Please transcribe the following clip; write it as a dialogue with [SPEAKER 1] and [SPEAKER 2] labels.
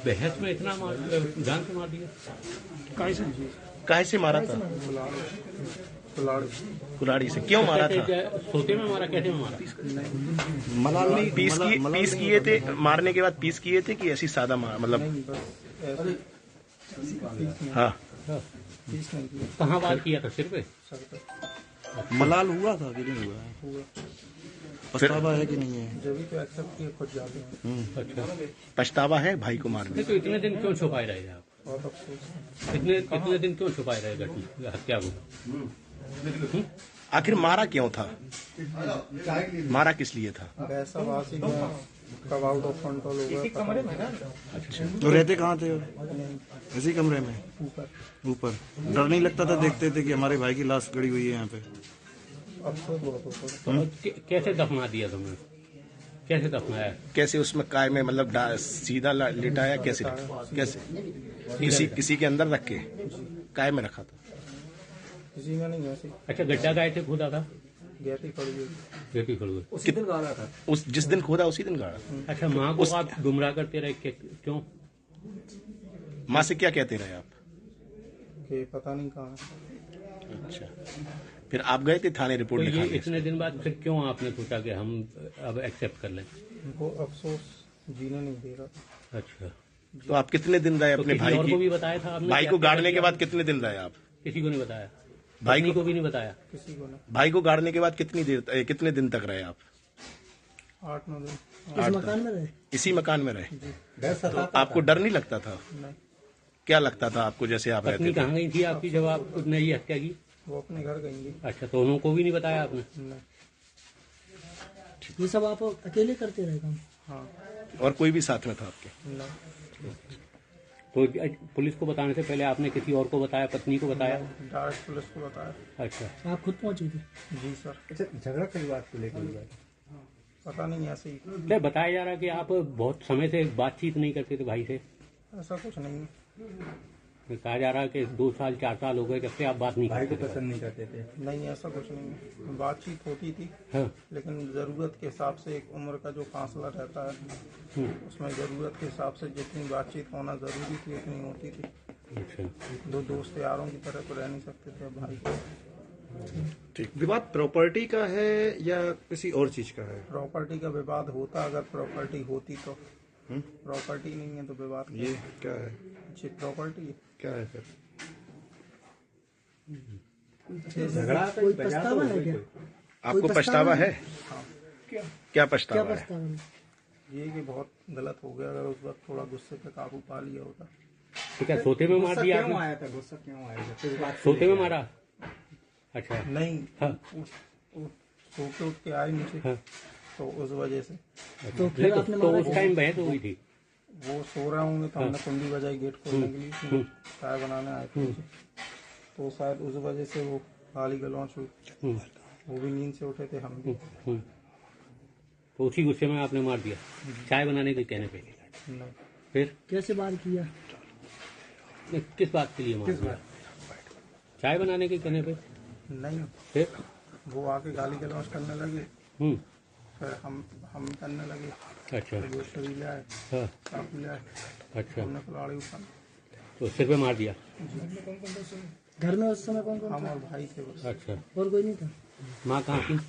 [SPEAKER 1] बहस में इतना जान से मार दिया?
[SPEAKER 2] काहे से मारा था? कुल्हाड़ी से क्यों मारा था?
[SPEAKER 1] सोते में मारा? कैसे में मारा?
[SPEAKER 2] पीस किए थे मारने के बाद? पीस किए थे कि ऐसी सादा मार मतलब? हाँ,
[SPEAKER 1] कहाँ वार किया था? सिर पे?
[SPEAKER 3] मलाल हुआ था कि नहीं हुआ? पछतावा है कि नहीं है?
[SPEAKER 4] जब भी तो एक्सेप्ट किए खुद जाते हैं।
[SPEAKER 1] अच्छा,
[SPEAKER 2] पछतावा है भाई को मारने?
[SPEAKER 1] तो इतने दिन क्यों छुपाए रहे आप?
[SPEAKER 4] बहुत अफसोस।
[SPEAKER 1] इतने दिन क्यों छुपाए रहे हत्या को?
[SPEAKER 2] आखिर मारा क्यों था? मारा किस लिए था?
[SPEAKER 4] वैसा वासी में कब आउट ऑफ कंट्रोल हो गया।
[SPEAKER 2] अच्छा,
[SPEAKER 3] तो रहते कहाँ थे? इसी कमरे में ऊपर। डर नहीं लगता था? देखते थे कि हमारे भाई की लाश गड़ी हुई है यहाँ पे।
[SPEAKER 4] अफसोस बहुत होता है।
[SPEAKER 1] कैसे दफना दिया तुमने? कैसे दफनाया?
[SPEAKER 2] कैसे उसमें काय में मतलब सीधा लिटाया? कैसे किसी के अंदर रख के काय में रखा था?
[SPEAKER 4] किसी में नहीं ऐसी।
[SPEAKER 1] अच्छा, गड्ढा गाए थे? खोदा था?
[SPEAKER 4] गहती पड़ गई।
[SPEAKER 1] गहती खड़ गई।
[SPEAKER 2] उसी दिन गाड़ा था? जिस दिन खोदा उसी दिन गाड़ा?
[SPEAKER 1] अच्छा, माँ को आप गुमराह करते रहे क्यों?
[SPEAKER 2] माँ से क्या कहते रहे आप?
[SPEAKER 4] कि पता नहीं कहाँ।
[SPEAKER 2] अच्छा, फिर आप गए थे थाने रिपोर्ट
[SPEAKER 1] तो ये
[SPEAKER 2] लिखाने?
[SPEAKER 1] इतने दिन बाद फिर क्यों आपने सोचा कि हम अब एक्सेप्ट कर लें?
[SPEAKER 4] उनको अफसोस जीने नहीं दे रहा।
[SPEAKER 1] अच्छा,
[SPEAKER 2] तो आप कितने दिन रहे अपने भाई
[SPEAKER 1] को भी
[SPEAKER 2] की?
[SPEAKER 1] बताया था आपने?
[SPEAKER 2] भाई को गाड़ने के बाद कितने दिन रहे आप?
[SPEAKER 1] किसी को नहीं बताया?
[SPEAKER 2] भाई
[SPEAKER 1] को भी नहीं बताया?
[SPEAKER 4] किसी को नहीं।
[SPEAKER 2] भाई को गाड़ने के बाद कितने दिन तक रहे आप?
[SPEAKER 4] 8-9 दिन।
[SPEAKER 2] इस मकान में रहे? इसी मकान में रहे? तो आपको डर नहीं लगता था?
[SPEAKER 4] नहीं।
[SPEAKER 2] क्या लगता था आपको जैसे आप रहते थे?
[SPEAKER 1] कहाँ गई थी आपकी जब आपने ये हत्या की?
[SPEAKER 4] वो अपने घर गई।
[SPEAKER 1] अच्छा, तो उनको भी नहीं बताया आपने?
[SPEAKER 4] नहीं।
[SPEAKER 5] ये सब आप अकेले करते रहे काम?
[SPEAKER 4] हाँ।
[SPEAKER 2] और कोई भी साथ में था आपके?
[SPEAKER 4] नहीं।
[SPEAKER 1] तो पुलिस को बताने से पहले आपने किसी और को बताया? पत्नी को बताया?
[SPEAKER 4] डायरेक्ट पुलिस को बताया।
[SPEAKER 1] अच्छा,
[SPEAKER 5] आप खुद पहुंचे थे?
[SPEAKER 4] जी सर।
[SPEAKER 6] अच्छा, झगड़ा किस बात को लेकर?
[SPEAKER 4] पता नहीं, ऐसे ही।
[SPEAKER 1] नहीं, बताया जा रहा कि आप बहुत समय से बातचीत नहीं करते थे भाई से?
[SPEAKER 4] ऐसा कुछ नहीं।
[SPEAKER 1] कहा जा रहा है कि 2 साल 4 साल हो गए जब से आप बात नहीं
[SPEAKER 6] भाई
[SPEAKER 1] करते
[SPEAKER 6] को
[SPEAKER 1] थे?
[SPEAKER 6] पसंद नहीं करते थे?
[SPEAKER 4] नहीं, ऐसा कुछ नहीं। बातचीत होती थी।
[SPEAKER 1] हाँ।
[SPEAKER 4] लेकिन जरूरत के हिसाब से एक उम्र का जो फासला रहता है उसमें जरूरत के हिसाब से जितनी बातचीत होना जरूरी थी उतनी होती थी।
[SPEAKER 1] अच्छा,
[SPEAKER 4] 2 दोस्त यारों की तरह तो रह नहीं सकते थे भाई को।
[SPEAKER 3] ठीक। विवाद प्रॉपर्टी का है या किसी और चीज का है?
[SPEAKER 4] प्रॉपर्टी का विवाद होता, अगर प्रॉपर्टी होती तो। प्रॉपर्टी नहीं है तो विवाद
[SPEAKER 3] ये क्या है?
[SPEAKER 4] अच्छी प्रॉपर्टी है।
[SPEAKER 3] क्या है फिर?
[SPEAKER 6] झगड़ा
[SPEAKER 5] कोई पछतावा है क्या?
[SPEAKER 2] आपको पछतावा है?
[SPEAKER 4] हाँ।
[SPEAKER 2] क्या
[SPEAKER 5] क्या
[SPEAKER 2] पछतावा है?
[SPEAKER 5] पछतावा है?
[SPEAKER 4] ये कि बहुत गलत हो गया, अगर उस वक्त थोड़ा गुस्से पे काबू पा लिया होता।
[SPEAKER 1] तो क्या सोते में मार दिया
[SPEAKER 6] क्यों
[SPEAKER 1] आपने?
[SPEAKER 6] आया था? गुस्सा क्यों आया था? किस बात को
[SPEAKER 1] सोते में
[SPEAKER 6] लेकर?
[SPEAKER 1] मारा? अच्छा,
[SPEAKER 4] नहीं।
[SPEAKER 1] हाँ।
[SPEAKER 4] सो के उठ के आए नीचे।
[SPEAKER 1] हाँ।
[SPEAKER 4] तो उस वजह से
[SPEAKER 5] तो फिर आपने
[SPEAKER 1] तो
[SPEAKER 5] मारा
[SPEAKER 1] उस टाइम बहस हो गई थी?
[SPEAKER 4] वो सो रहे होंगे तो हमने कुंडी बजाई गेट खोलने के लिए। चाय बनाने आए थे नीचे। तो शायद उस वजह से वो गाली गलौच हुई। वो भी नींद से उठे थे, हम भी।
[SPEAKER 1] तो उसी गुस्से में आपने मार दिया चाय बनाने के कहने पे?
[SPEAKER 4] नहीं।
[SPEAKER 1] फिर
[SPEAKER 5] कैसे बात किया?
[SPEAKER 1] किस बात के लिए मार दिया? चाय बनाने के कहने पे?
[SPEAKER 4] नहीं,
[SPEAKER 1] फिर
[SPEAKER 4] वो आके गाली गलौच करने लगे। फिर हम करने लगे।
[SPEAKER 1] अच्छा,
[SPEAKER 4] तो गोश्त भी ले आए,
[SPEAKER 1] हाँ,
[SPEAKER 4] चाकू ले आए।
[SPEAKER 1] अच्छा,
[SPEAKER 4] हमने कुल्हाड़ी उठा।
[SPEAKER 1] तो सिर पे मार दिया?
[SPEAKER 5] घर में उस समय कौन कौन
[SPEAKER 4] हम
[SPEAKER 5] था?
[SPEAKER 4] और भाई थे बस।
[SPEAKER 1] अच्छा,
[SPEAKER 5] और कोई नहीं था?
[SPEAKER 1] माँ कहाँ थी?